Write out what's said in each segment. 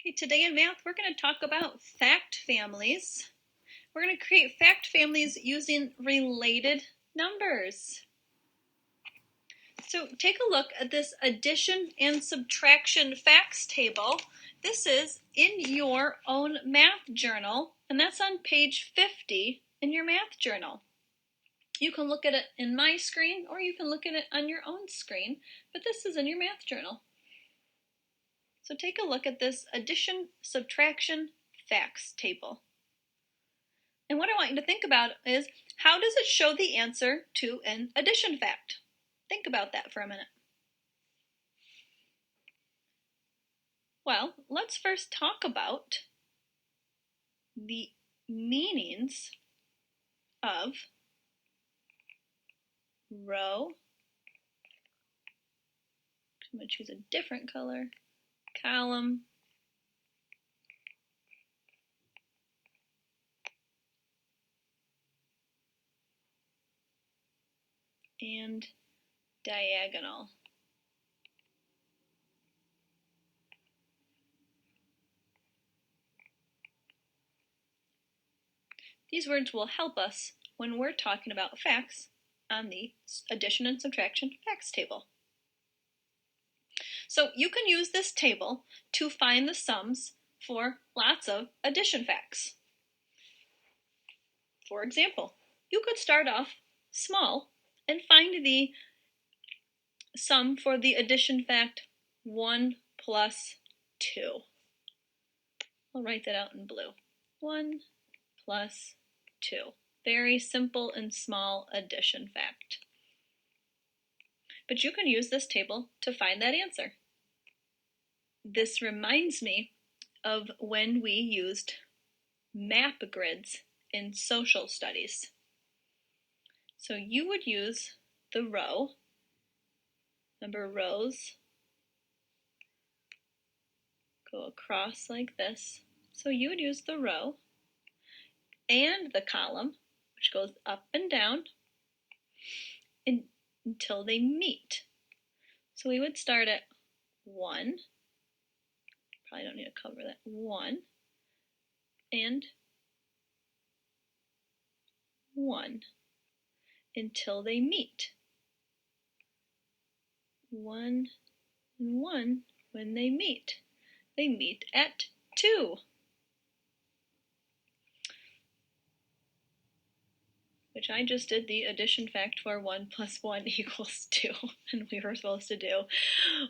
Okay, today in math we're going to talk about fact families. We're going to create fact families using related numbers. So take a look at this addition and subtraction facts table. This is in your own math journal, and that's on page 50 in your math journal. You can look at it in my screen or you can look at it on your own screen, but this is in your math journal. So take a look at this addition, subtraction, facts table. And what I want you to think about is, how does it show the answer to an addition fact? Think about that for a minute. Well, let's first talk about the meanings of row. I'm going to choose a different color. Column. And diagonal. These words will help us when we're talking about facts on the addition and subtraction facts table. So you can use this table to find the sums for lots of addition facts. For example, you could start off small and find the sum for the addition fact 1 plus 2. I'll write that out in blue. 1 plus 2. Very simple and small addition fact. But you can use this table to find that answer. This reminds me of when we used map grids in social studies. So you would use the row. Remember, rows go across like this. So you would use the row and the column, which goes up and down until they meet. So we would start at 1. Probably don't need to cover that. 1 and 1 until they meet. 1 and 1 when they meet. They meet at 2. Which I just did the addition fact for 1 plus 1 equals 2. And we were supposed to do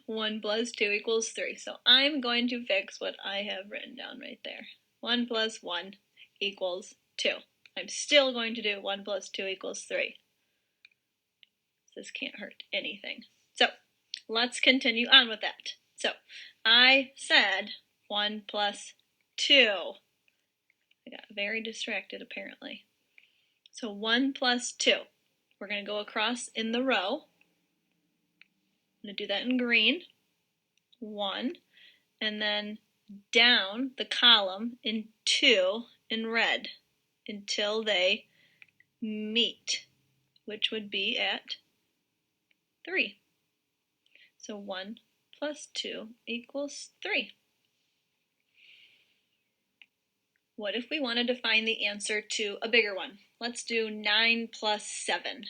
1 plus 2 equals 3. So I'm going to fix what I have written down right there. 1 plus 1 equals 2. I'm still going to do 1 plus 2 equals 3. This can't hurt anything. So let's continue on with that. So I said 1 plus 2. I got very distracted apparently. So 1 plus 2. We're going to go across in the row. I'm going to do that in green. 1. And then down the column in 2 in red until they meet, which would be at 3. So 1 plus 2 equals 3. What if we wanted to find the answer to a bigger one? Let's do 9 plus 7.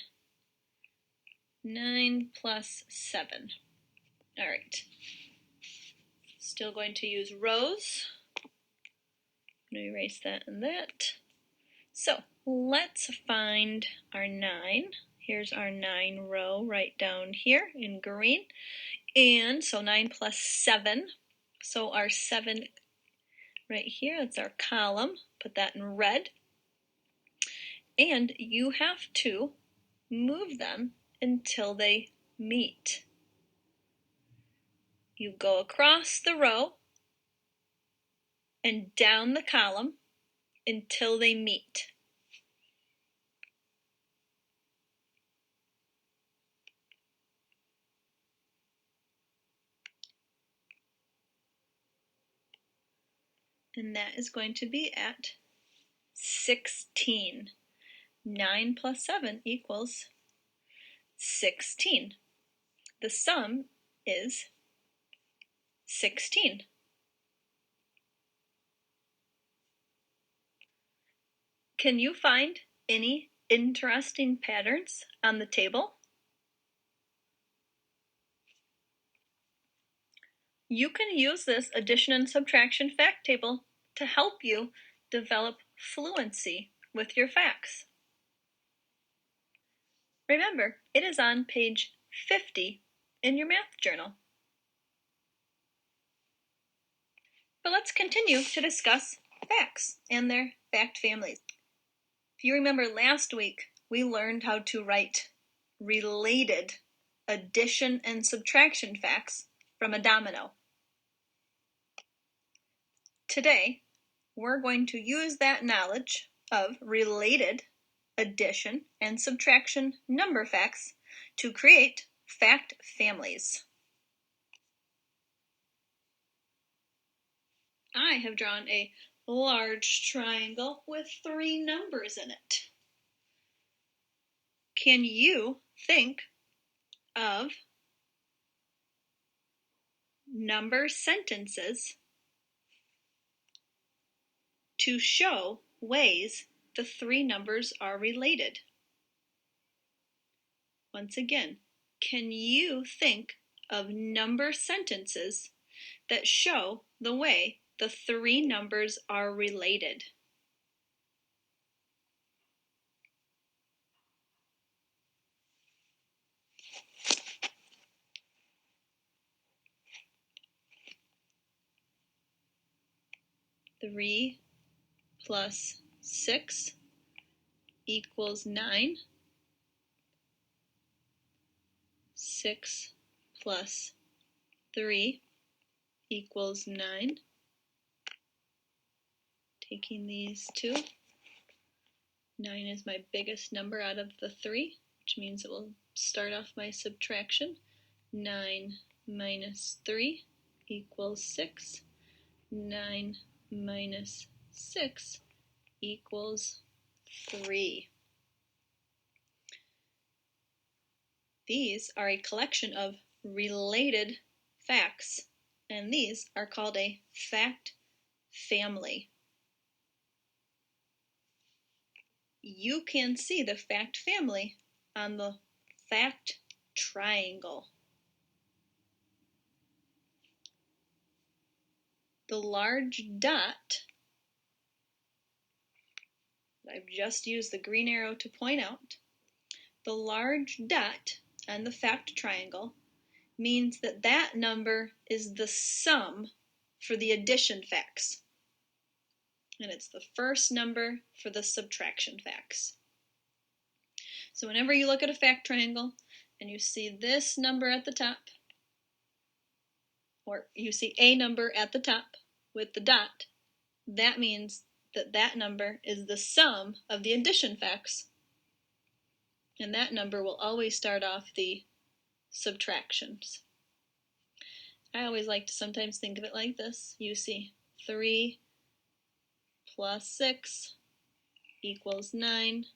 9 plus 7. All right. Still going to use rows. I'm going to erase that and that. So let's find our 9. Here's our 9 row right down here in green. And so 9 plus 7. So our 7 right here, that's our column. Put that in red. And you have to move them until they meet. You go across the row and down the column until they meet. And that is going to be at 16. 9 plus 7 equals 16. The sum is 16. Can you find any interesting patterns on the table? You can use this addition and subtraction fact table to help you develop fluency with your facts. Remember, it is on page 50 in your math journal. But let's continue to discuss facts and their fact families. If you remember last week, we learned how to write related addition and subtraction facts from a domino. Today, we're going to use that knowledge of related addition and subtraction number facts to create fact families. I have drawn a large triangle with 3 numbers in it. Can you think of number sentences to show ways the 3 numbers are related? Once again, can you think of number sentences that show the way the 3 numbers are related? Three plus 6 equals 9. 6 plus 3 equals 9. Taking these two, 9 is my biggest number out of the 3, which means it will start off my subtraction. 9 minus 3 equals 6. 9 minus 6 equals 3. These are a collection of related facts, and these are called a fact family. You can see the fact family on the fact triangle. The large dot, I've just used the green arrow to point out, the large dot on the fact triangle means that that number is the sum for the addition facts. And it's the first number for the subtraction facts. So whenever you look at a fact triangle and you see this number at the top, or you see a number at the top with the dot, that means that that number is the sum of the addition facts. And that number will always start off the subtractions. I always like to sometimes think of it like this. You see 3 plus 6 equals 9.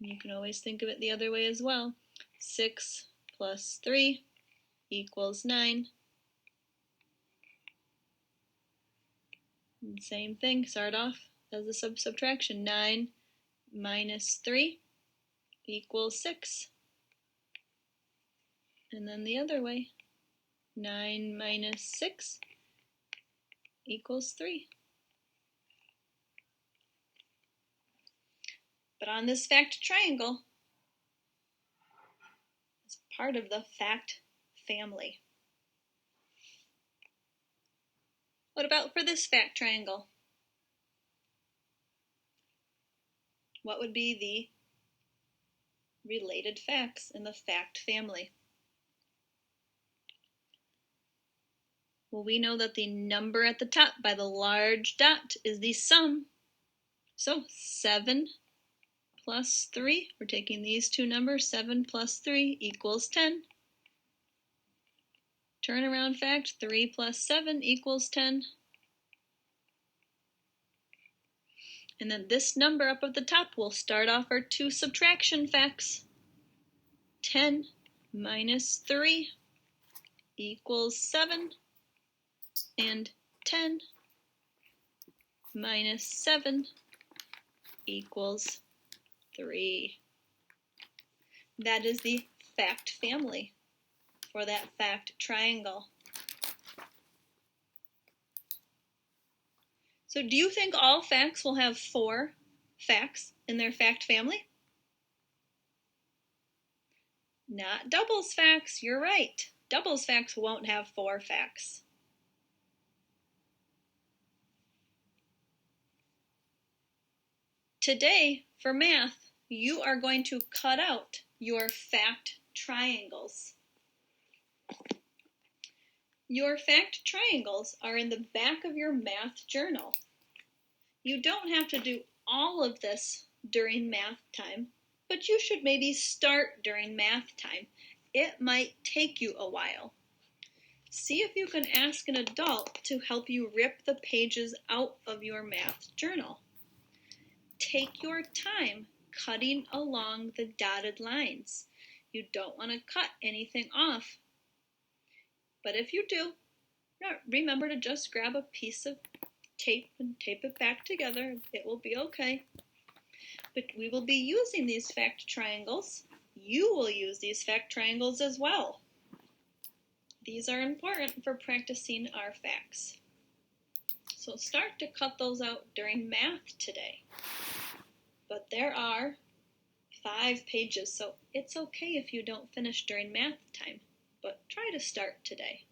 And you can always think of it the other way as well. 6 plus 3 equals 9. And same thing, start off as a subtraction. 9 minus 3 equals 6. And then the other way. 9 minus 6 equals 3. But on this fact triangle, it's part of the fact family. What about for this fact triangle? What would be the related facts in the fact family? Well, we know that the number at the top by the large dot is the sum. So 7 plus 3, we're taking these two numbers, 7 plus 3 equals 10. Turnaround fact, 3 plus 7 equals 10. And then this number up at the top will start off our 2 subtraction facts. 10 minus 3 equals 7, and 10 minus 7 equals 3. That is the fact family for that fact triangle. So do you think all facts will have 4 facts in their fact family? Not doubles facts, you're right. Doubles facts won't have 4 facts. Today, for math, you are going to cut out your fact triangles. Your fact triangles are in the back of your math journal. You don't have to do all of this during math time, but you should maybe start during math time. It might take you a while. See if you can ask an adult to help you rip the pages out of your math journal. Take your time cutting along the dotted lines. You don't want to cut anything off. But if you do, remember to just grab a piece of tape and tape it back together. It will be okay. But we will be using these fact triangles. You will use these fact triangles as well. These are important for practicing our facts. So start to cut those out during math today. But there are 5 pages, so it's okay if you don't finish during math time, but try to start today.